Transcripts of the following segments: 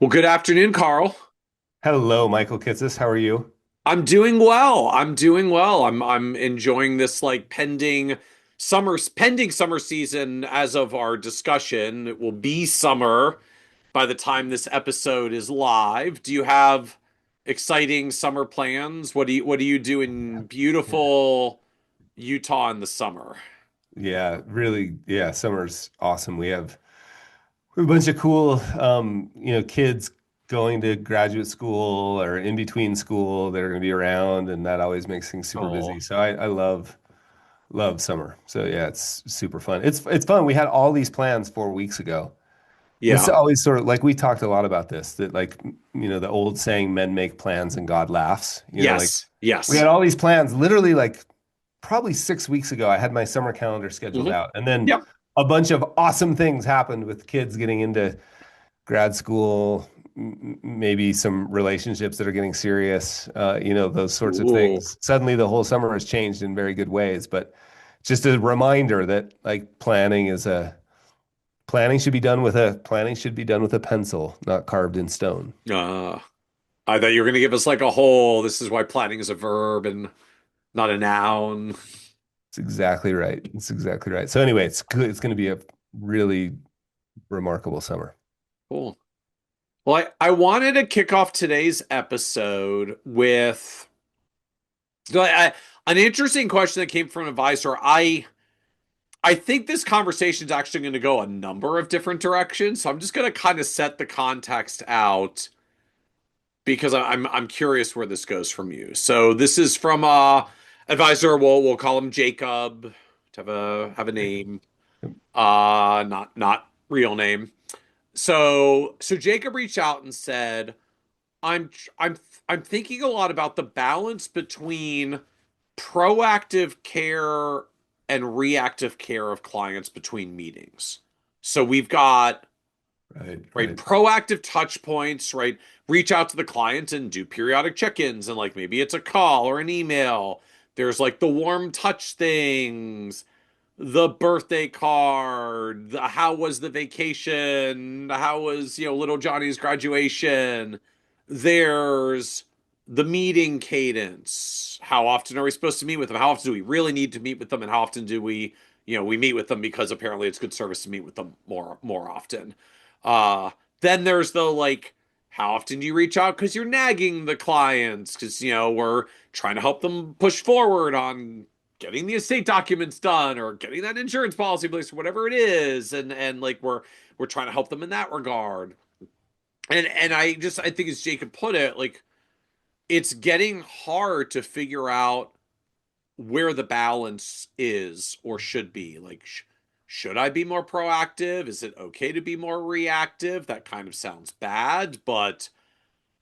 Well, good afternoon, Carl. Hello, Michael Kitces. How are you? I'm doing well. I'm doing well. I'm enjoying this like pending summer season as of our discussion. It will be summer by the time this episode is live. Do you have exciting summer plans? What do you do in beautiful Utah in the summer? Yeah, really. Yeah, summer's awesome. We have a bunch of cool, kids going to graduate school or in between school that are going to be around, and that always makes things super Oh, busy. So I love summer. So yeah, it's super fun. It's fun. We had all these plans 4 weeks ago. This yeah. always sort of like we talked a lot about this, that like the old saying, men make plans and God laughs. Like Yes. we Yes. had all these plans literally like probably 6 weeks ago. I had my summer calendar scheduled Hmm. out, and then Yep. a bunch of awesome things happened with kids getting into grad school, maybe some relationships that are getting serious, those sorts of Ooh. things. Suddenly, the whole summer has changed in very good ways. But just a reminder that like planning should be done with a pencil, not carved in stone. Uh, I thought you were going to give us like a whole, this is why planning is a verb and not a noun. It's exactly right. It's exactly right. So anyway, it's good. It's going to be a really remarkable summer. Cool. Well, I wanted to kick off today's episode with like, an interesting question that came from an advisor. I think this conversation is actually going to go a number of different directions, so I'm just going to kind of set the context out because I'm curious where this goes from you. So this is from advisor. We'll call him Jacob to have a name. Not real name. So Jacob reached out and said, I'm I'm I'm thinking a lot about the balance between proactive care and reactive care of clients between meetings. So we've got Right, right right. proactive touch points, right? Reach out to the client and do periodic check-ins and like maybe it's a call or an email. There's like the warm touch things, the birthday card, the how was the vacation, how was, little Johnny's graduation. There's the meeting cadence. How often are we supposed to meet with them? How often do we really need to meet with them? And how often do we meet with them because apparently it's good service to meet with them more often. Uh, then there's the like, how often do you reach out because you're nagging the clients? Because, we're trying to help them push forward on getting the estate documents done or getting that insurance policy in place or whatever it is, and like we're trying to help them in that regard. And I think as Jacob put it, like it's getting hard to figure out where the balance is or should be. Like should I be more proactive? Is it okay to be more reactive? That kind of sounds bad, but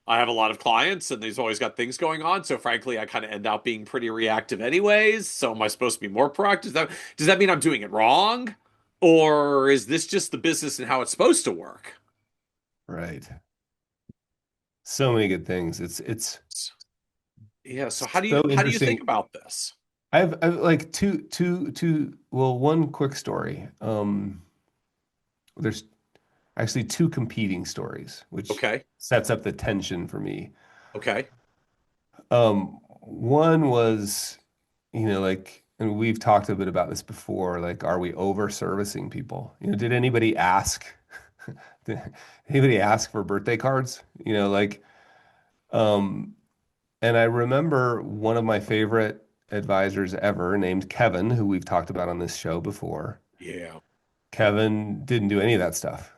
I have a lot of clients and they've always got things going on. So frankly, I kind of end up being pretty reactive anyways. So am I supposed to be more proactive? Does that mean I'm doing it wrong? Or is this just the business and how it's supposed to work? Right. So many good things. It's Yeah. So so how do you think interesting. about this? I've like well, one quick story. There's actually two competing stories, which Okay. sets up the tension for me. Okay. One was, like, and we've talked a bit about this before, like, are we over servicing people? Did anybody ask? Did anybody ask for birthday cards? Um, And I remember one of my favorite advisors ever named Kevin, who we've talked about on this show before. Yeah. Kevin didn't do any of that stuff.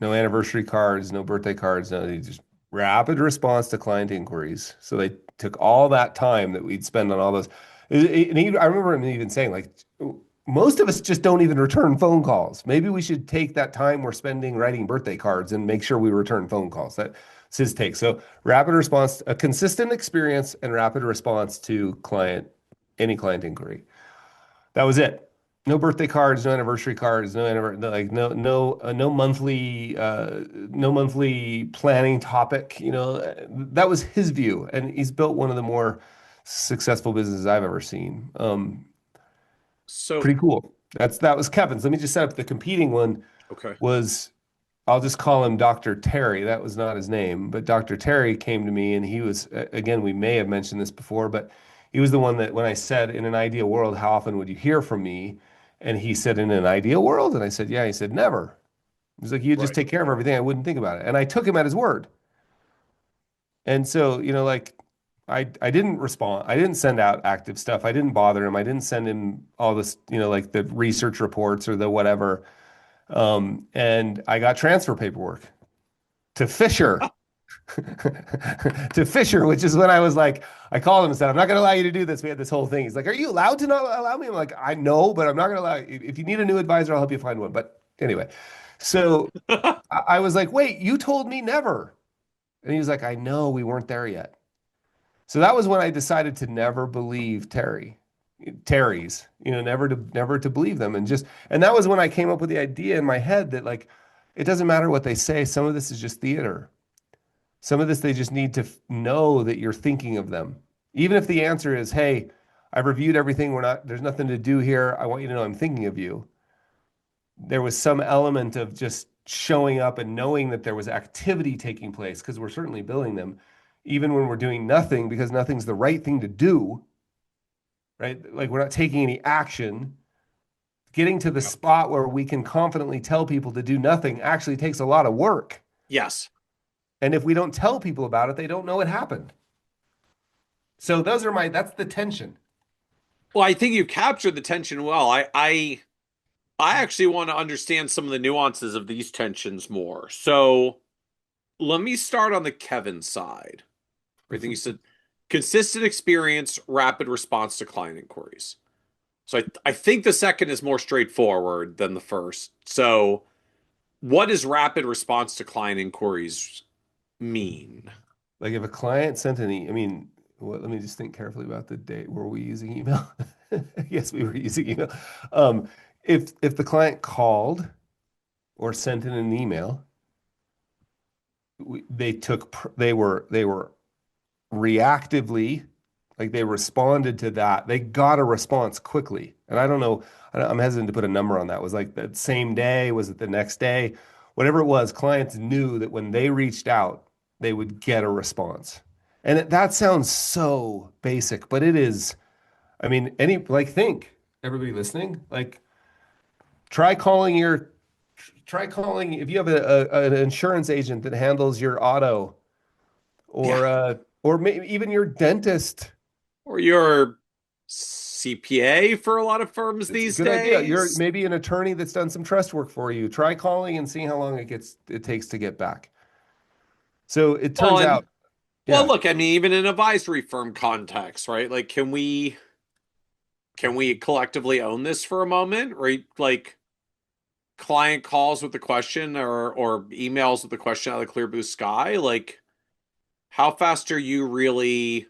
No anniversary cards, no birthday cards, no, he just rapid response to client inquiries. So they took all that time that we'd spend on all those. I remember him even saying, like, most of us just don't even return phone calls. Maybe we should take that time we're spending writing birthday cards and make sure we return phone calls. That's his take. So rapid response, a consistent experience and rapid response to any client inquiry. That was it. No birthday cards, no anniversary cards, like no monthly planning topic. That was his view, and he's built one of the more successful businesses I've ever seen. So Pretty cool. That was Kevin's. Let me just set up the competing one okay. was I'll just call him Dr. Terry. That was not his name, but Dr. Terry came to me and he was, again, we may have mentioned this before, but he was the one that when I said, in an ideal world, how often would you hear from me? And he said, in an ideal world? And I said, yeah. He said, never. He's like, you just Right. take care of everything. I wouldn't think about it. And I took him at his word. And so, like I didn't respond. I didn't send out active stuff. I didn't bother him. I didn't send him all this, like the research reports or the whatever. And I got transfer paperwork to Fisher, to Fisher, which is when I was like, I called him and said, I'm not going to allow you to do this. We had this whole thing. He's like, are you allowed to not allow me? I'm like, I know, but I'm not going to allow you. If you need a new advisor, I'll help you find one. But anyway, so I was like, wait, you told me never. And he was like, I know we weren't there yet. So that was when I decided to never believe Terry's, never to believe them. And that was when I came up with the idea in my head that like, it doesn't matter what they say. Some of this is just theater. Some of this, they just need to know that you're thinking of them. Even if the answer is, hey, I've reviewed everything. There's nothing to do here. I want you to know I'm thinking of you. There was some element of just showing up and knowing that there was activity taking place because we're certainly billing them, even when we're doing nothing because nothing's the right thing to do, right? Like we're not taking any action. Getting to the Yeah. spot where we can confidently tell people to do nothing actually takes a lot of work. Yes. And if we don't tell people about it, they don't know it happened. So that's the tension. Well, I think you captured the tension well. I actually want to understand some of the nuances of these tensions more. So let me start on the Kevin side. I think you said consistent experience, rapid response to client inquiries. So I think the second is more straightforward than the first. So what does rapid response to client inquiries mean? Like if a client sent I mean, let me just think carefully about the date. Were we using email? Yes, we were using email. Um, if the client called or sent in an email, they were reactively, like they responded to that. They got a response quickly. And I don't know, I'm hesitant to put a number on that. Was like that same day? Was it the next day? Whatever it was, clients knew that when they reached out, they would get a response. And that sounds so basic, but it is. I mean, think, everybody listening, like try calling your, try calling if you have an insurance agent that handles your auto Yeah. or maybe even your dentist. Or your CPA for a lot of firms It's a these good idea. You're days. maybe an attorney that's done some trust work for you. Try calling and seeing how long it takes to get back. So it Well, turns and out, well, yeah, look, I mean, even in advisory firm context, right? Like, can we collectively own this for a moment, right? Like, client calls with the question or emails with the question out of the clear blue sky. Like, how fast are you really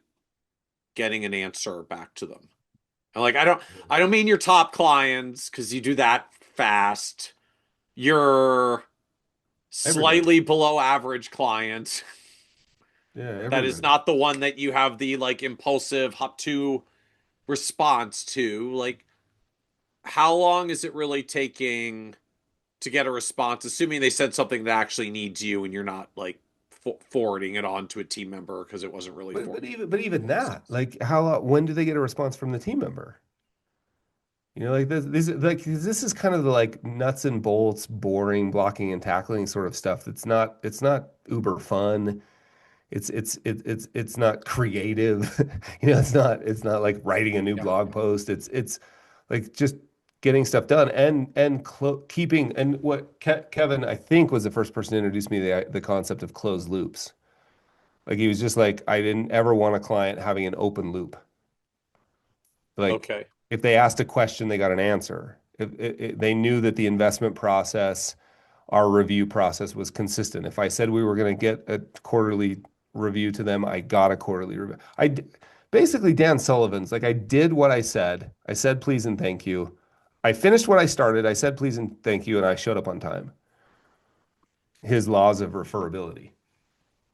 getting an answer back to them? And like, I don't mean your top clients because you do that fast. Your everybody. slightly below average client Yeah, that is everybody. not the one that you have the like impulsive hop to response to. Like, how long is it really taking to get a response, assuming they said something that actually needs you and you're not like forwarding it on to a team member because it wasn't really But for but even but even that, themselves. like when do they get a response from the team member? Like this is kind of the like nuts and bolts, boring blocking and tackling sort of stuff. It's not uber fun. It's not creative. It's not like writing a new Yeah. blog post. It's like just getting stuff done and keeping and what Kevin I think was the first person to introduce me to the concept of closed loops. Like he was just like I didn't ever want a client having an open loop. Like Okay. if they asked a question, they got an answer. If they knew that the investment process, our review process was consistent. If I said we were going to get a quarterly review to them, I got a quarterly review. Basically Dan Sullivan's like I did what I said. I said please and thank you. I finished what I started. I said please and thank you, and I showed up on time. His laws of referability,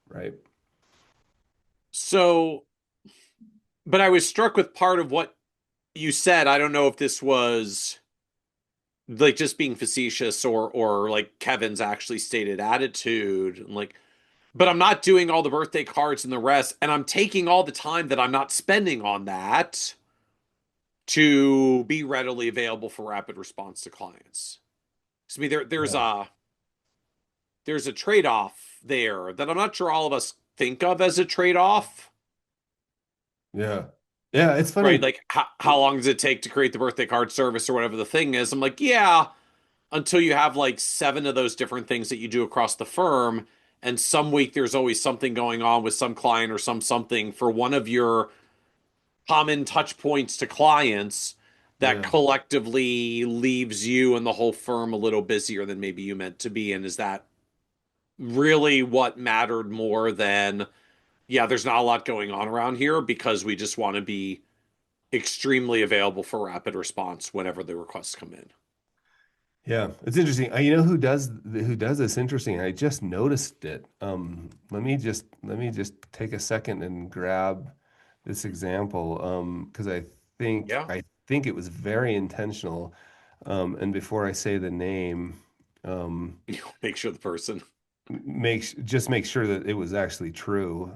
right? So, but I was struck with part of what you said. I don't know if this was like just being facetious or like Kevin's actually stated attitude. And like, but I'm not doing all the birthday cards and the rest, and I'm taking all the time that I'm not spending on that to be readily available for rapid response to clients. So, I mean, Yeah. there's a trade-off there that I'm not sure all of us think of as a trade-off, Yeah. Yeah, it's right? funny. Like how long does it take to create the birthday card service or whatever the thing is? I'm like, yeah, until you have like seven of those different things that you do across the firm. And some week there's always something going on with some client or something for one of your common touch points to clients that Yeah. collectively leaves you and the whole firm a little busier than maybe you meant to be. And is that really what mattered more than, yeah, there's not a lot going on around here because we just want to be extremely available for rapid response whenever the requests come in. Yeah, it's interesting. You know who does this interesting? I just noticed it. Let me just take a second and grab this example because Yeah. I think it was very intentional. And before I say the name, Make sure the person. make sure that it was actually true.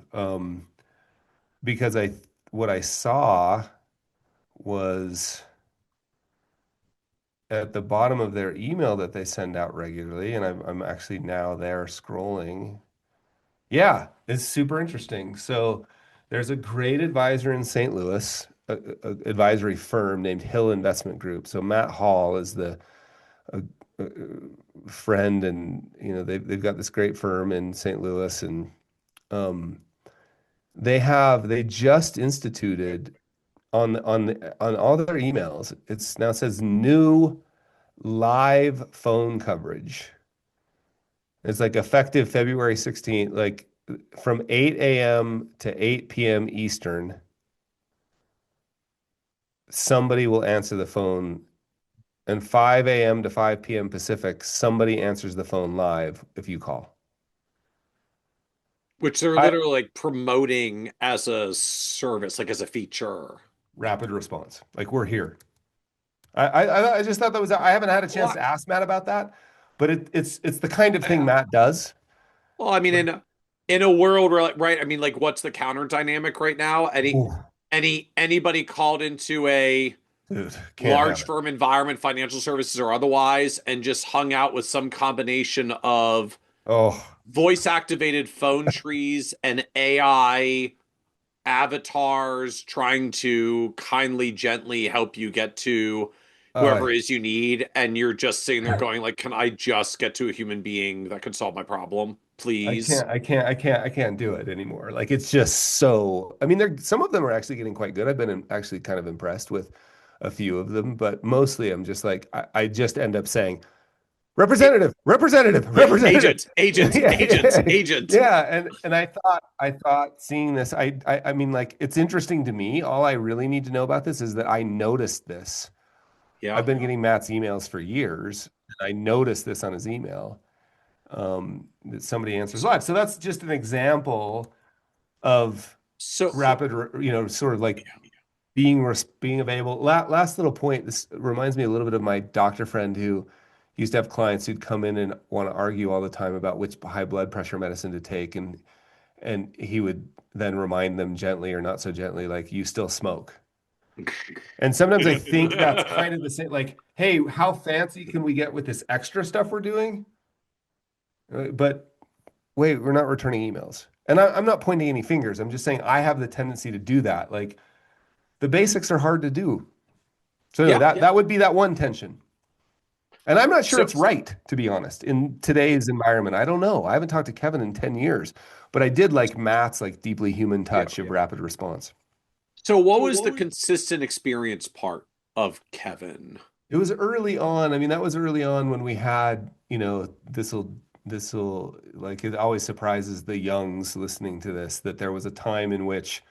Because I what I saw was at the bottom of their email that they send out regularly, and I'm actually now there scrolling. Yeah, it's super interesting. So there's a great advisor in St. Louis, a advisory firm named Hill Investment Group. So Matt Hall is the a, a friend, and they've got this great firm in St. Louis, and um, they just instituted on all their emails. It's now says new live phone coverage. It's like effective February 16th, like from 8 a.m. to 8 p.m. Eastern, somebody will answer the phone. And 5 a.m. to 5 p.m. Pacific, somebody answers the phone live if you call. Which they're I literally like promoting as a service, like as a feature. Rapid response. Like we're here. I just thought that was I haven't had a chance Well, to ask Matt about that, but it's the kind of thing I, Matt does. well, I mean, Like, in a world where, like, right? I mean, like, what's the counter dynamic right now? ooh, Anybody called into a dude, can't have large it. firm environment, financial services or otherwise, and just hung out with some combination of Oh, voice activated phone trees and AI avatars trying to kindly, gently help you get to uh, whoever it is you need, and you're just sitting there going, like, can I just get to a human being that can solve my problem, please? I can't do it anymore. Like it's just so. I mean, some of them are actually getting quite good. I've been actually kind of impressed with a few of them, but mostly I'm just like I just end up saying representative, representative, Yeah, representative. agent, agent, Yeah, agent, yeah, agent. yeah. And I thought seeing this, I mean, like it's interesting to me. All I really need to know about this is that I noticed this. Yeah. I've been getting Matt's emails for years, and I noticed this on his email that somebody answers live. So that's just an example of So, rapid, sort of like being available. Last little point. This reminds me a little bit of my doctor friend who used to have clients who'd come in and want to argue all the time about which high blood pressure medicine to take, and he would then remind them gently or not so gently, like you still smoke. And sometimes I think that's kind of the same. Like, hey, how fancy can we get with this extra stuff we're doing? But wait, we're not returning emails. And I'm not pointing any fingers. I'm just saying I have the tendency to do that. Like the basics are hard to do. So anyway, yeah. that would be that one tension. And I'm not sure So, it's right, to be honest, in today's environment. I don't know. I haven't talked to Kevin in 10 years, but I did like Matt's like deeply human yeah. touch of rapid response. So, what was the consistent experience part of Kevin? It was early on. I mean, that was early on when we had, this'll like it always surprises the youngs listening to this that there was a time in which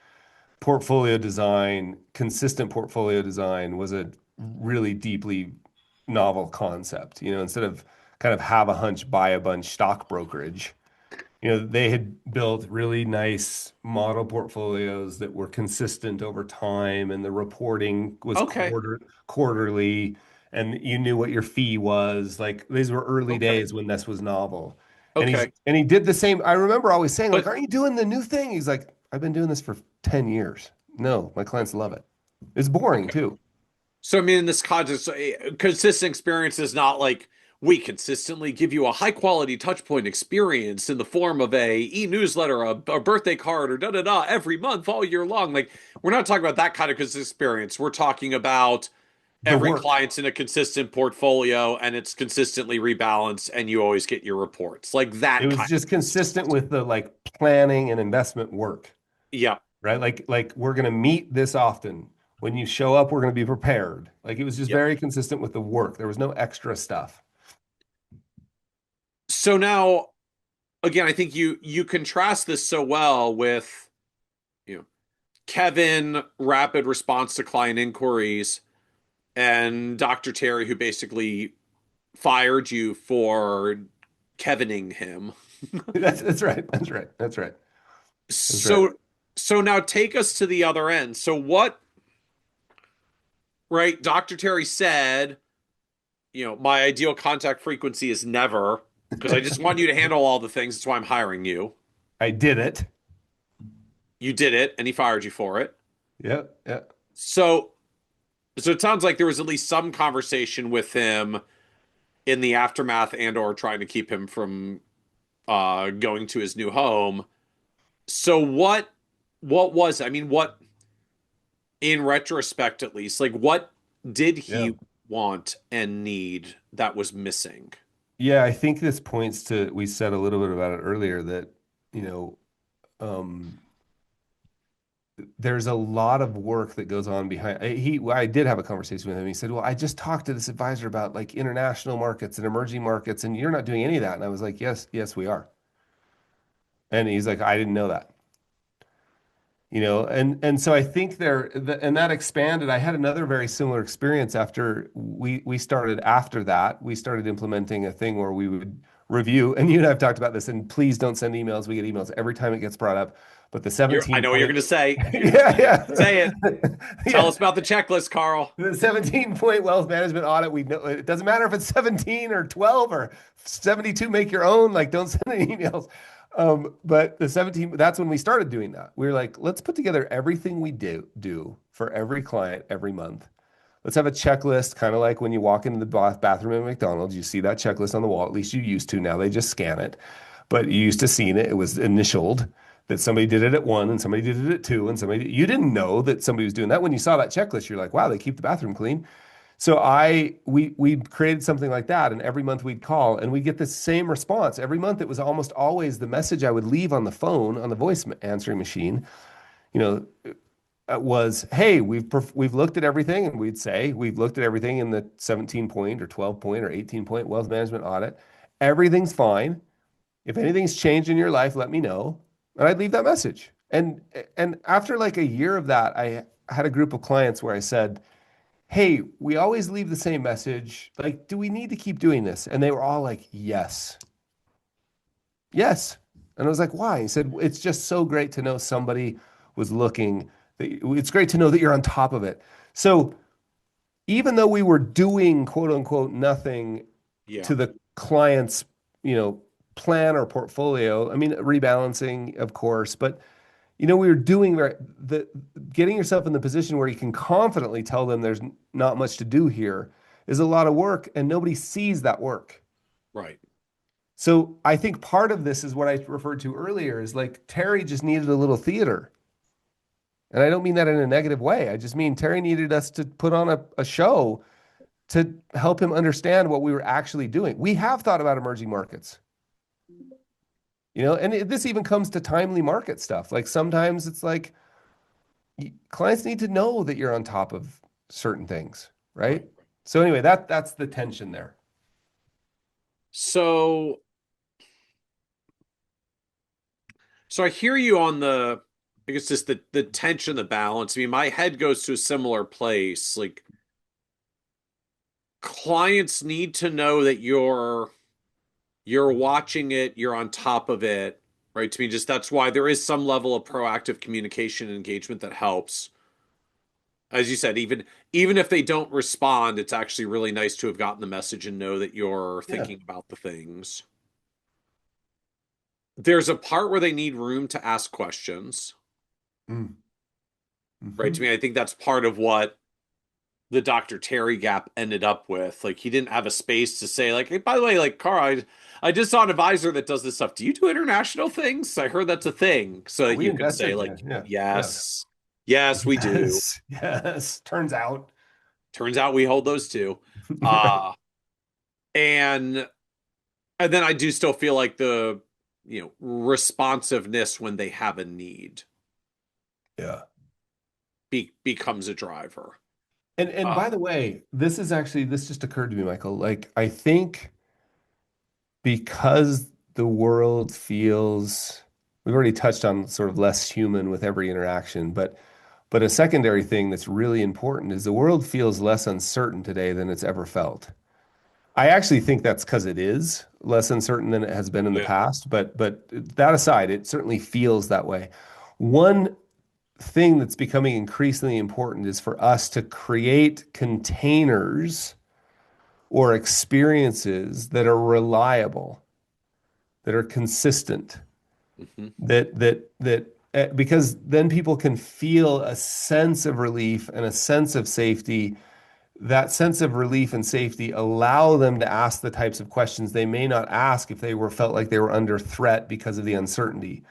portfolio design, consistent portfolio design was a really deeply novel concept. Instead of kind of have a hunch, buy a bunch stock brokerage, they had built really nice model portfolios that were consistent over time, and the reporting was Okay. quarterly, and you knew what your fee was. Like these were early Okay. days when this was novel. Okay. And he did the same. I remember always saying, like, But aren't you doing the new thing? He's like, I've been doing this for 10 years. No, my clients love it. It's boring okay. too. So I mean, in this context, consistent experience is not like we consistently give you a high quality touch point experience in the form of a e-newsletter, a birthday card, or da da da every month all year long. Like we're not talking about that kind of consistent experience. We're talking about The every work. client's in a consistent portfolio and it's consistently rebalanced and you always get your reports. Like It that was kind of just consistent consistency. with the like planning and investment work, Yeah. right? Like we're going to meet this often. When you show up, we're going to be prepared. Like it was just Yep. very consistent with the work. There was no extra stuff. So now again, I think you contrast this so well with you know Kevin rapid response to client inquiries and Dr. Terry who basically fired you for Kevining him. That's right. That's right. That's right. That's right. So so now take us to the other end. So what, right? Dr. Terry said, my ideal contact frequency is never because I just want you to handle all the things. That's why I'm hiring you. I did it. You did it and he fired you for it. Yep. Yep. So so it sounds like there was at least some conversation with him in the aftermath and or trying to keep him from going to his new home. So what was I mean what in retrospect at least like what did Yeah. he want and need that was missing? Yeah. I think this points to, we said a little bit about it earlier that, you know, um, there's a lot of work that goes on behind. I did have a conversation with him. He said, "Well, I just talked to this advisor about like international markets and emerging markets, and you're not doing any of that." And I was like, "Yes, yes, we are." And he's like, "I didn't know that." And so I think and that expanded. I had another very similar experience after we started after that. We started implementing a thing where we would review, and you and I have talked about this, and please don't send emails. We get emails every time it gets brought up. But the I 17 know what you're point, going to say. yeah, yeah, Say it. Tell yeah. us about the checklist, Carl. The 17-point wealth management audit, we know it doesn't matter if it's 17 or 12 or 72, make your own. Like, don't send any emails. But the 17, that's when we started doing that. We were like, let's put together everything we do for every client every month. Let's have a checklist, kind of like when you walk into the bathroom at McDonald's, you see that checklist on the wall. At least you used to. Now they just scan it. But you used to seeing it. It was initialed that somebody did it at one and somebody did it at two and you didn't know that somebody was doing that. When you saw that checklist, you're like, wow, they keep the bathroom clean. So we created something like that, and every month we'd call and we get the same response. Every month it was almost always the message I would leave on the phone on the voice answering machine, you know, was, "Hey, we've looked at everything," and we'd say, "We've looked at everything in the 17 point or 12 point or 18 point wealth management audit. Everything's fine. If anything's changed in your life, let me know." And I'd leave that message. And after like a year of that, I had a group of clients where I said, "Hey, we always leave the same message. Like, do we need to keep doing this?" And they were all like, "Yes, yes." And I was like, "Why?" He said, "It's just so great to know somebody was looking. It's great to know that you're on top of it." So even though we were doing quote unquote nothing Yeah. to the client's, you know, plan or portfolio, I mean, rebalancing, of course, but we were doing the getting yourself in the position where you can confidently tell them there's not much to do here is a lot of work, and nobody sees that work. Right. So I think part of this is what I referred to earlier is like Terry just needed a little theater. And I don't mean that in a negative way. I just mean Terry needed us to put on a show to help him understand what we were actually doing. We have thought about emerging markets, and this even comes to timely market stuff. Like sometimes it's like clients need to know that you're on top of certain things, right? Right. So anyway, that's the tension there. So so I hear you on I guess just the tension, the balance. I mean, my head goes to a similar place. Like clients need to know that you're watching it, you're on top of it, right? To me, just that's why there is some level of proactive communication and engagement that helps. As you said, even if they don't respond, it's actually really nice to have gotten the message and know that you're Yeah. thinking about the things. There's a part where they need room to ask questions, Mm. right? To Hmm. me, I think that's part of what the Dr. Terry gap ended up with. Like he didn't have a space to say, like, hey, by the way, like Carl, I just saw an advisor that does this stuff. Do you do international things? I heard that's a thing. So Oh, that we you could say, invested. Yeah, like, yeah, yeah. yes, yes, we do. Yes, yes. Turns out. Turns out we hold those too. Right. Uh and and then I do still feel like the responsiveness when they have a need Yeah. becomes a driver. And Uh by the way, this just occurred to me, Michael. Like I think because the world feels we've already touched on sort of less human with every interaction, but a secondary thing that's really important is the world feels less uncertain today than it's ever felt. I actually think that's because it is less uncertain than it has been in the yeah. past, but that aside, it certainly feels that way. One thing that's becoming increasingly important is for us to create containers or experiences that are reliable, that are consistent, Mhm. because then people can feel a sense of relief and a sense of safety. That sense of relief and safety allow them to ask the types of questions they may not ask if they were felt like they were under threat because of the uncertainty.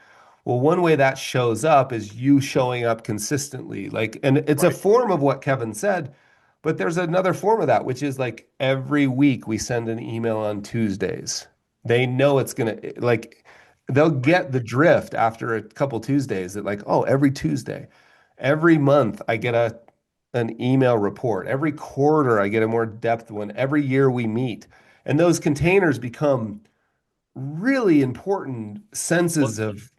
Well, one way that shows up is you showing up consistently. Like, and it's a Right. form of what Kevin said, but there's another form of that, which is like every week we send an email on Tuesdays. They know it's gonna like they'll Right. get the drift after a couple Tuesdays that like, oh, every Tuesday. Every month I get an email report. Every quarter I get a more depth one. Every year we meet. And those containers become really important Well, senses of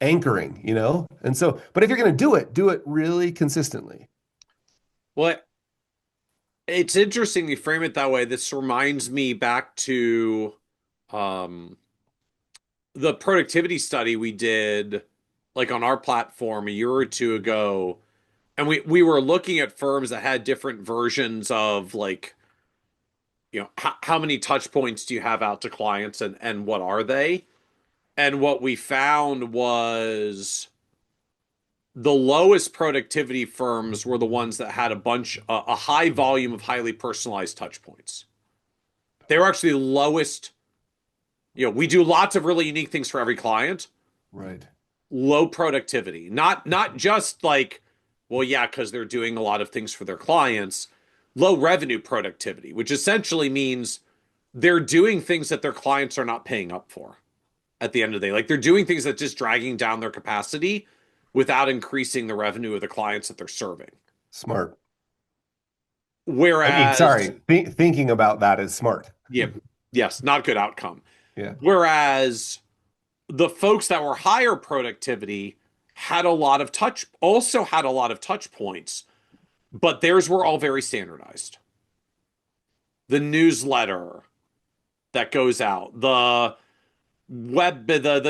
anchoring, you know? And so, but if you're going to do it really consistently. well, it's interesting you frame it that way. This reminds me back to um, the productivity study we did, like on our platform a year or two ago, and we were looking at firms that had different versions of like, how many touch points do you have out to clients and what are they? And what we found was the lowest productivity firms were the ones that had a high volume of highly personalized touch points. They were actually the lowest. We do lots of really unique things for every client. Right. Low productivity, not just like, well, yeah, because they're doing a lot of things for their clients. Low revenue productivity, which essentially means they're doing things that their clients are not paying up for at the end of the day. Like they're doing things that just dragging down their capacity without increasing the revenue of the clients that they're serving. Smart. I mean, Whereas, sorry, thinking about that is smart. yeah, yes, not good outcome. Yeah. Whereas the folks that were higher productivity also had a lot of touch points, but theirs were all very standardized. The newsletter that goes out, the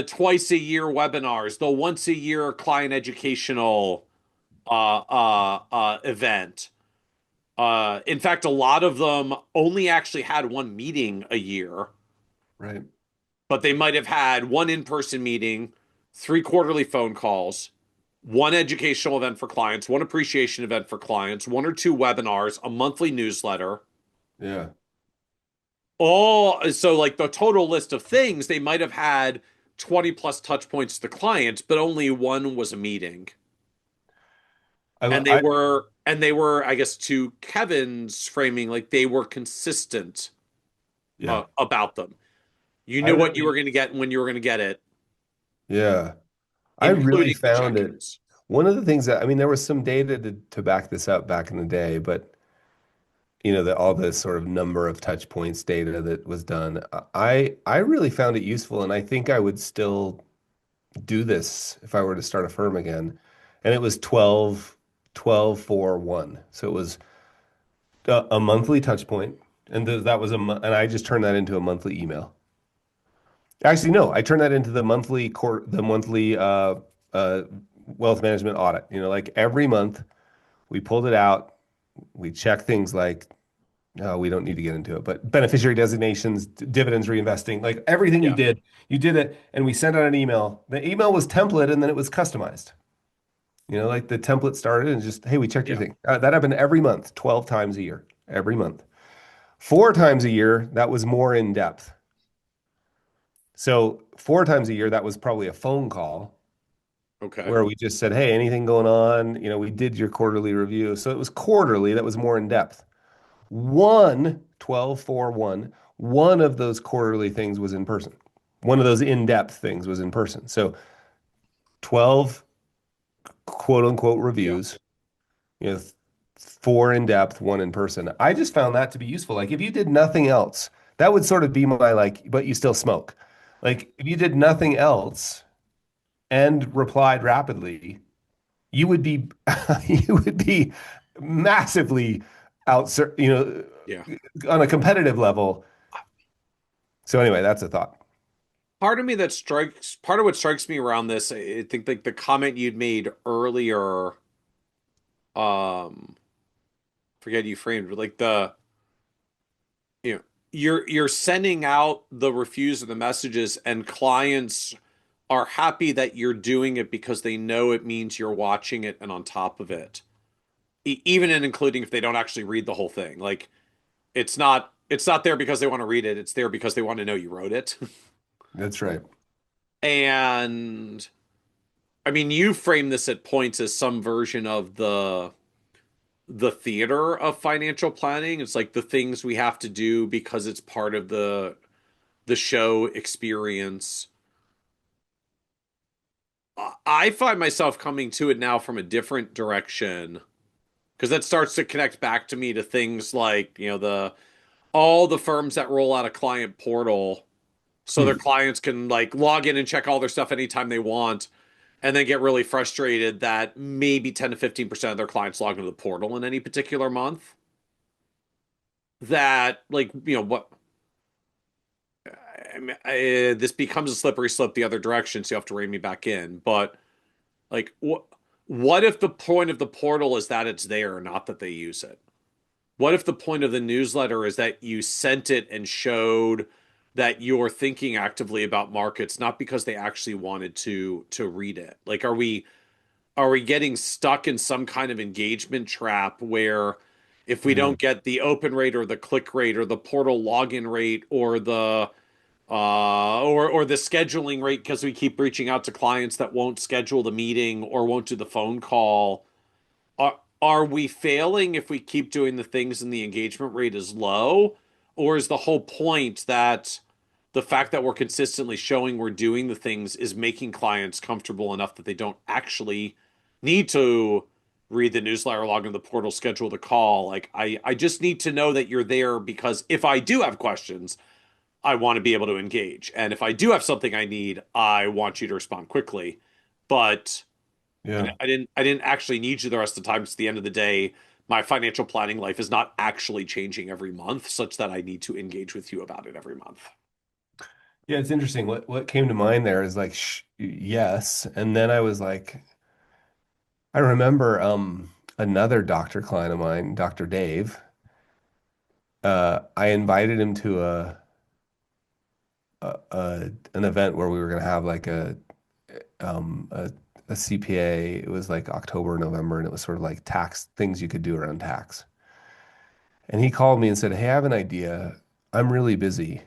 twice a year webinars, the once a year client educational event. In fact, a lot of them only actually had one meeting a year, Right. but they might have had one in-person meeting, three quarterly phone calls, one educational event for clients, one appreciation event for clients, one or two webinars, a monthly newsletter. Yeah. All so like the total list of things, they might have had 20 plus touch points to the client, but only one was a meeting. I, And lo- they I, were and they were, I guess, to Kevin's framing, like they were consistent yeah. about them. You I knew what you were really, going to get when you were going to get it, yeah. I really including the found it. check-ins. One of the things that, I mean, there was some data to back this up back in the day, but all the sort of number of touch points data that was done. I really found it useful, and I think I would still do this if I were to start a firm again. And it was 12, 12, 4, 1. So it was a monthly touch point, and that was and I just turned that into a monthly email. Actually, no, I turned that into the monthly uh wealth management audit. Like every month We pulled it out. We checked things like, no, we don't need to get into it, but beneficiary designations, dividends reinvesting, like everything Yeah. you did it, and we sent out an email. The email was template and then it was customized. Like the template started and just, hey, we checked your Yeah. thing. That happened every month, 12 times a year, every month. 4 times a year, that was more in depth. So 4 times a year, that was probably a phone call Okay. where we just said, hey, anything going on? We did your quarterly review. So it was quarterly, that was more in depth. One 12-4-1, one of those quarterly things was in person. One of those in-depth things was in person. So 12 quote unquote Yeah. reviews, you know, four in depth, one in person. I just found that to be useful. Like if you did nothing else, that would sort of be my like, but you still smoke. Like if you did nothing else and replied rapidly, you would be you would be massively out, Yeah. on a competitive level. So anyway, that's a thought. Part of what strikes me around this, I think like the comment you'd made earlier, um, forget you framed, but like you know, you're sending out the reviews or the messages, and clients are happy that you're doing it because they know it means you're watching it and on top of it. Even and including if they don't actually read the whole thing. Like it's not there because they want to read it. It's there because they want to know you wrote it. That's right. And I mean, you frame this at points as some version of the theater of financial planning. It's like the things we have to do because it's part of the show experience. I find myself coming to it now from a different direction because that starts to connect back to me to things like, the all the firms that roll out a client portal so their Hmm. clients can like log in and check all their stuff anytime they want and then get really frustrated that maybe 10 to 15% of their clients log into the portal in any particular month. That like, what I mean, this becomes a slippery slope the other direction, so you have to rein me back in. But like, what if the point of the portal is that it's there, not that they use it? What if the point of the newsletter is that you sent it and showed that you're thinking actively about markets, not because they actually wanted to read it? Like, are we getting stuck in some kind of engagement trap where if we Yeah. don't get the open rate or the click rate or the portal login rate or the scheduling rate because we keep reaching out to clients that won't schedule the meeting or won't do the phone call, are we failing if we keep doing the things and the engagement rate is low? Or is the whole point that the fact that we're consistently showing we're doing the things is making clients comfortable enough that they don't actually need to read the newsletter, log into the portal, schedule the call? Like I just need to know that you're there because if I do have questions, I want to be able to engage. And if I do have something I need, I want you to respond quickly. But Yeah. I didn't actually need you the rest of the time. Because at the end of the day, my financial planning life is not actually changing every month, such that I need to engage with you about it every month. Yeah, it's interesting. What came to mind there is like, yes. And then I was like, I remember another doctor client of mine, Dr. Dave. I invited him to an event where we were gonna have like um a, a CPA. It was like October, November, and it was sort of like tax things you could do around tax. And he called me and said, "Hey, I have an idea. I'm really busy.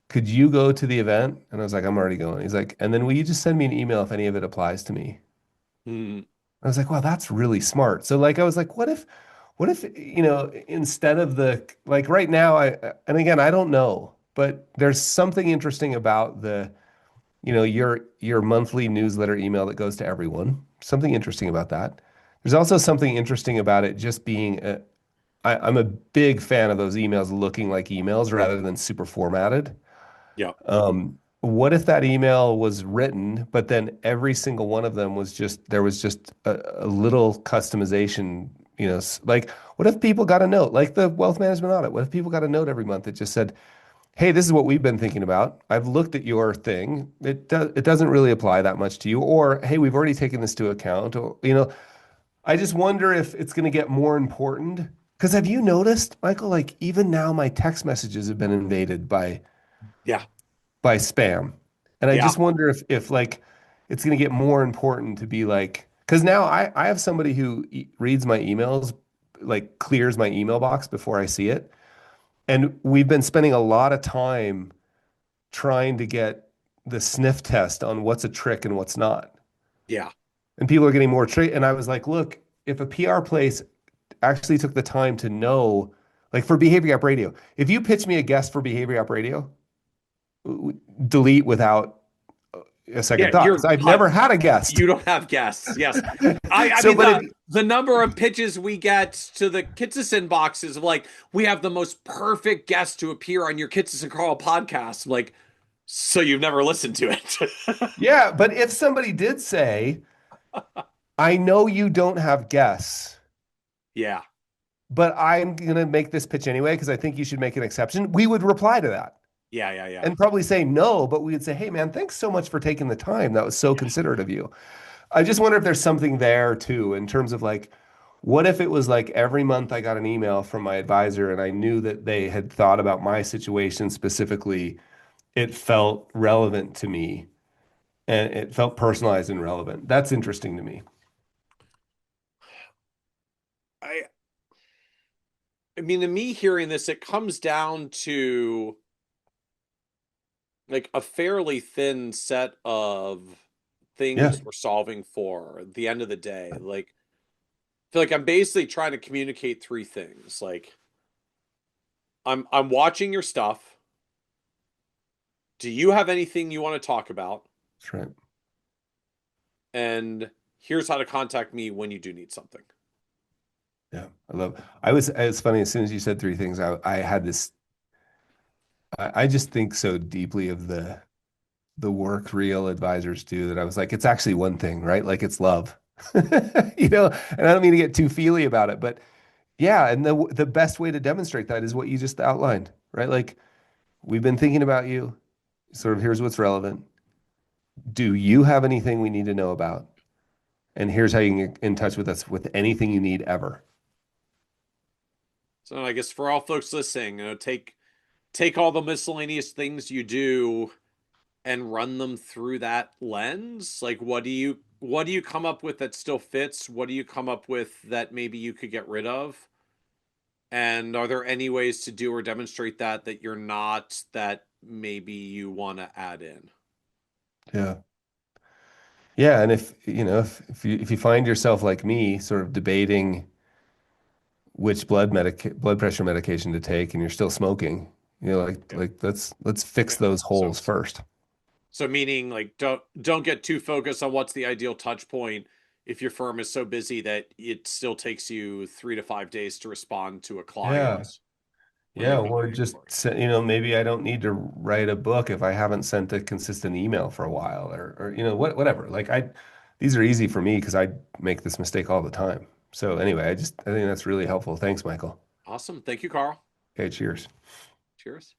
Could you go to the event?" And I was like, "I'm already going." He's like, "And then will you just send me an email if any of it applies to me?" Hmm. I was like, "Wow, that's really smart." So like I was like, what if, instead of the like right now, and again, I don't know, but there's something interesting about your monthly newsletter email that goes to everyone. Something interesting about that. There's also something interesting about it just being I'm a big fan of those emails looking like emails rather than super formatted. Yeah. What if that email was written, but then every single one of them was just there was just a little customization, like what if people got a note, like the wealth management audit? What if people got a note every month that just said, "Hey, this is what we've been thinking about. I've looked at your thing. It doesn't really apply that much to you," or "Hey, we've already taken this to account," or I just wonder if it's going to get more important. Because have you noticed, Michael, like even now my text messages have been invaded Yeah. by spam. And I Yeah. just wonder if like it's going to get more important to be like, because now I have somebody who reads my emails, like clears my email box before I see it. And we've been spending a lot of time trying to get the sniff test on what's a trick and what's not. Yeah. And people are getting more trick. And I was like, look, if a PR place actually took the time to know, like for Behavior Gap Radio, if you pitch me a guest for Behavior Gap Radio, delete without a Yeah. second thought You're because I've cut. never had a guest. You don't have guests. Yes. I So, mean but if the number of pitches we get to the Kitces inboxes of like, we have the most perfect guest to appear on your Kitces and Carl podcast. I'm like, so you've never listened to it. yeah, but if somebody did say, I know you don't have guests, Yeah. but I'm going to make this pitch anyway because I think you should make an exception, we would reply to that Yeah. Yeah. Yeah. and probably say no, but we would say, hey, man, thanks so much for taking the time. That was so Yeah. considerate of you. I just wonder if there's something there too, in terms of like, what if it was like every month I got an email from my advisor and I knew that they had thought about my situation specifically? It felt relevant to me and it felt personalized and relevant. That's interesting to me. I I mean, to me hearing this, it comes down to like a fairly thin set of Yeah, things we're solving for at the end of the day. Like, I feel like I'm basically trying to communicate three things. Like, I'm watching your stuff. Do you have anything you want to talk about? that's right. And here's how to contact me when you do need something. Yeah, I love. It's funny. As soon as you said three things, I had this. I just think so deeply of the work real advisors do that I was like, it's actually one thing, right? Like it's love, you know. And I don't mean to get too feely about it, but yeah. And the best way to demonstrate that is what you just outlined, right? Like we've been thinking about you. Sort of here's what's relevant. Do you have anything we need to know about? And here's how you can get in touch with us with anything you need ever. So I guess for all folks listening, take all the miscellaneous things you do and run them through that lens. Like, what do you come up with that still fits? What do you come up with that maybe you could get rid of? And are there any ways to do or demonstrate that you're not, that maybe you want to add in? Yeah. Yeah. And if, you know, if you find yourself like me, sort of debating which blood pressure medication to take and you're still smoking, you know, Yeah. let's fix Okay. those So holes first. so meaning like don't get too focused on what's the ideal touch point if your firm is so busy that it still takes you 3 to 5 days to respond to a Yeah. client when Yeah. they come Or to the just, inquiry. you know, maybe I don't need to write a book if I haven't sent a consistent email for a while or you know, whatever. These are easy for me because I make this mistake all the time. So anyway, I think that's really helpful. Thanks, Michael. Awesome. Thank you, Carl. Okay, cheers. Cheers.